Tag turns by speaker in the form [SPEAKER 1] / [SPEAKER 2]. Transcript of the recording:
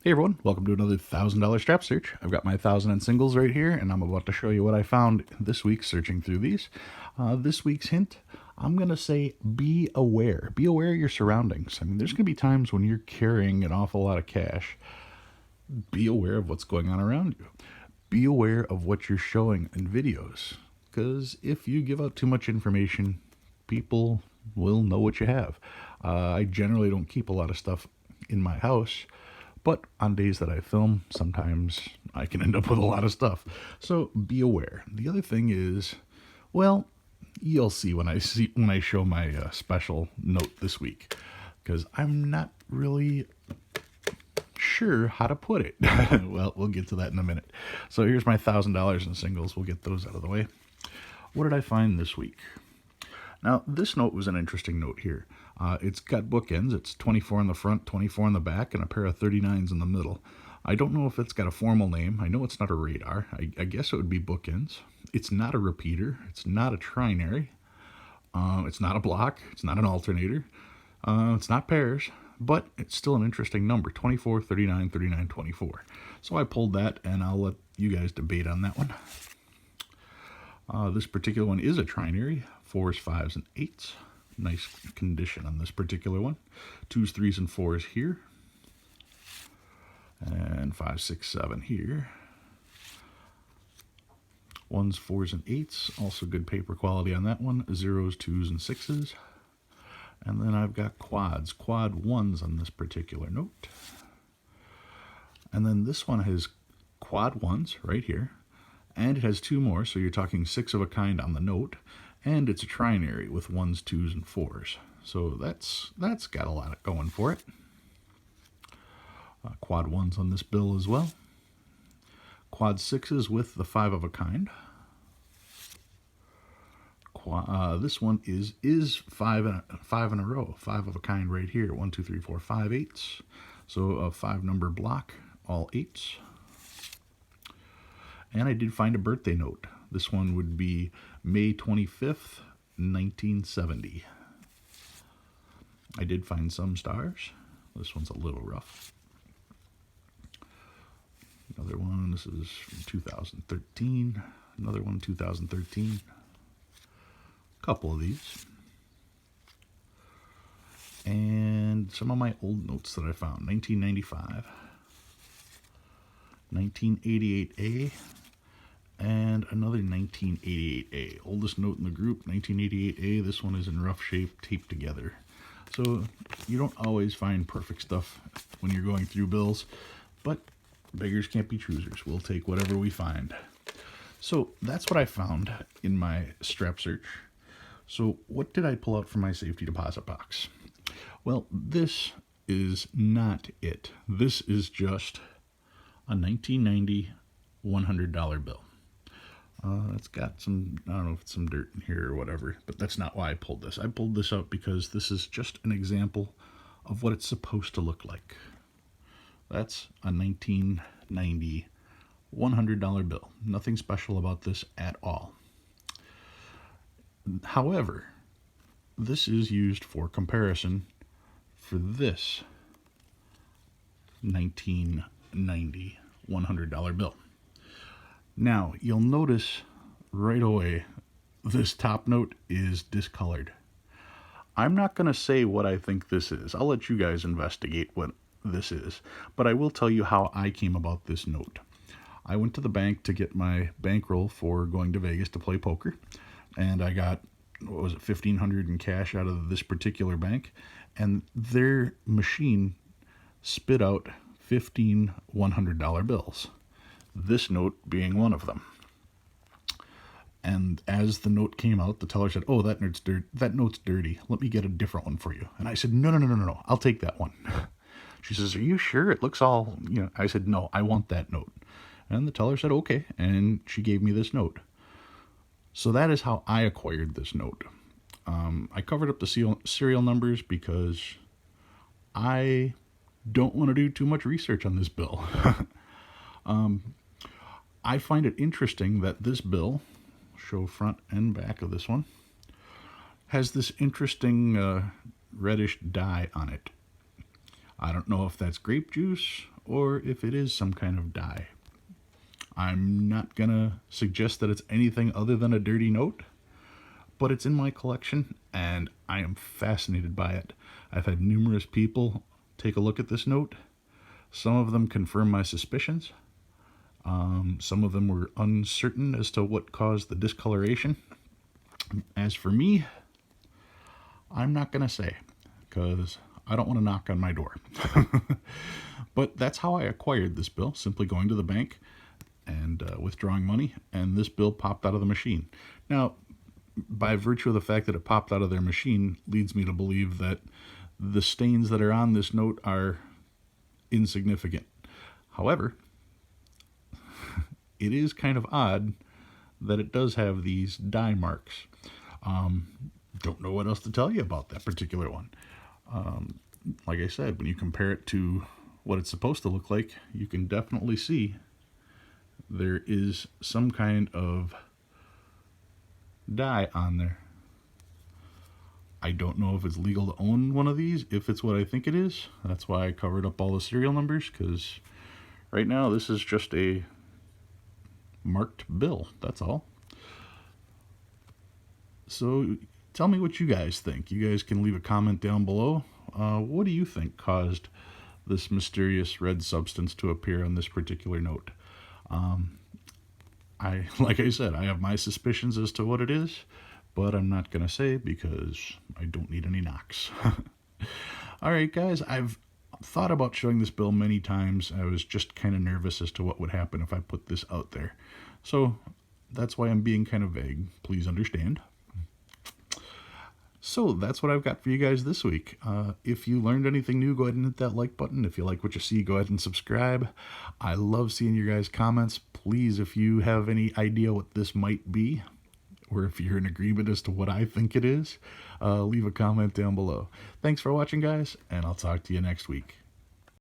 [SPEAKER 1] Hey everyone, welcome to another $1,000 strap search. I've got my 1,000 and singles right here, and I'm about to show you what I found this week searching through these. This week's hint, I'm going to say be aware. Be aware of your surroundings. I mean, there's going to be times when you're carrying an awful lot of cash. Be aware of what's going on around you. Be aware of what you're showing in videos, because if you give out too much information, people will know what you have. I generally don't keep a lot of stuff in my house, but on days that I film, sometimes I can end up with a lot of stuff. So be aware. The other thing is, well, you'll see when I show my special note this week, because I'm not really sure how to put it. Well, we'll get to that in a minute. So here's my $1,000 in singles. We'll get those out of the way. What did I find this week? Now, this note was an interesting note here. It's got bookends. It's 24 in the front, 24 in the back, and a pair of 39s in the middle. I don't know if it's got a formal name. I know it's not a radar. I guess it would be bookends. It's not a repeater. It's not a trinary. It's not a block. It's not an alternator. It's not pairs, but it's still an interesting number, 24, 39, 39, 24. So I pulled that, and I'll let you guys debate on that one. This particular one is a trinary, 4s, 5s, and 8s. Nice condition on this particular one. 2s, 3s, and 4s here. And 5, 6, 7 here. 1s, 4s, and 8s. Also good paper quality on that one. 0s, 2s, and 6s. And then I've got quads. Quad 1s on this particular note. And then this one has quad 1s right here. And it has 2 more, so you're talking 6 of a kind on the note. And it's a trinary with 1s, 2s, and 4s. So that's got a lot going for it. Quad 1s on this bill as well. Quad 6s with the 5 of a kind. This one is five in a row. 5 of a kind right here. 1, 2, 3, 4, 5 8s. So a 5 number block, all 8s. And I did find a birthday note. This one would be May 25th, 1970. I did find some stars. This one's a little rough. Another one, this is from 2013. Another one, 2013. A couple of these. And some of my old notes that I found. 1995. 1988A. And another 1988A. Oldest note in the group, 1988A. This one is in rough shape, taped together. So you don't always find perfect stuff when you're going through bills, but beggars can't be choosers. We'll take whatever we find. So that's what I found in my strap search. So what did I pull out from my safety deposit box? Well, this is not it. This is just a 1990 $100 bill. It's got some, I don't know if it's some dirt in here or whatever, but that's not why I pulled this. I pulled this out because this is just an example of what it's supposed to look like. That's a 1990 $100 bill. Nothing special about this at all. However, this is used for comparison for this 1990 $100 bill. Now, you'll notice right away this top note is discolored. I'm not going to say what I think this is. I'll let you guys investigate what this is. But I will tell you how I came about this note. I went to the bank to get my bankroll for going to Vegas to play poker. And I got, what was it, $1,500 in cash out of this particular bank. And their machine spit out 15 $100 bills. This note being one of them. And as the note came out, the teller said, "Oh, that note's dirty. Let me get a different one for you." And I said, No. I'll take that one." She says, "Are you sure? It looks all, you know." I said, "No, I want that note." And the teller said, "Okay." And she gave me this note. So that is how I acquired this note. I covered up the serial numbers because I don't want to do too much research on this bill. I find it interesting that this bill, show front and back of this one, has this interesting reddish dye on it. I don't know if that's grape juice or if it is some kind of dye. I'm not gonna suggest that it's anything other than a dirty note, but it's in my collection and I am fascinated by it. I've had numerous people take a look at this note. Some of them confirm my suspicions. Some of them were uncertain as to what caused the discoloration. As for me, I'm not gonna say, because I don't want to knock on my door. But that's how I acquired this bill, simply going to the bank and withdrawing money, and this bill popped out of the machine. Now, by virtue of the fact that it popped out of their machine, leads me to believe that the stains that are on this note are insignificant. However, it is kind of odd that it does have these dye marks. Don't know what else to tell you about that particular one. Like I said, when you compare it to what it's supposed to look like, you can definitely see there is some kind of dye on there. I don't know if it's legal to own one of these, if it's what I think it is. That's why I covered up all the serial numbers, because right now this is just a marked bill, that's all. So tell me what you guys think. You guys can leave a comment down below. What do you think caused this mysterious red substance to appear on this particular note? Like I said, I have my suspicions as to what it is, but I'm not going to say because I don't need any knocks. Alright guys, I've thought about showing this bill many times. I was just kind of nervous as to what would happen if I put this out there. So that's why I'm being kind of vague. Please understand. So that's what I've got for you guys this week. If you learned anything new, go ahead and hit that like button. If you like what you see, go ahead and subscribe. I love seeing your guys' comments. Please, if you have any idea what this might be, or if you're in agreement as to what I think it is, leave a comment down below. Thanks for watching, guys, and I'll talk to you next week.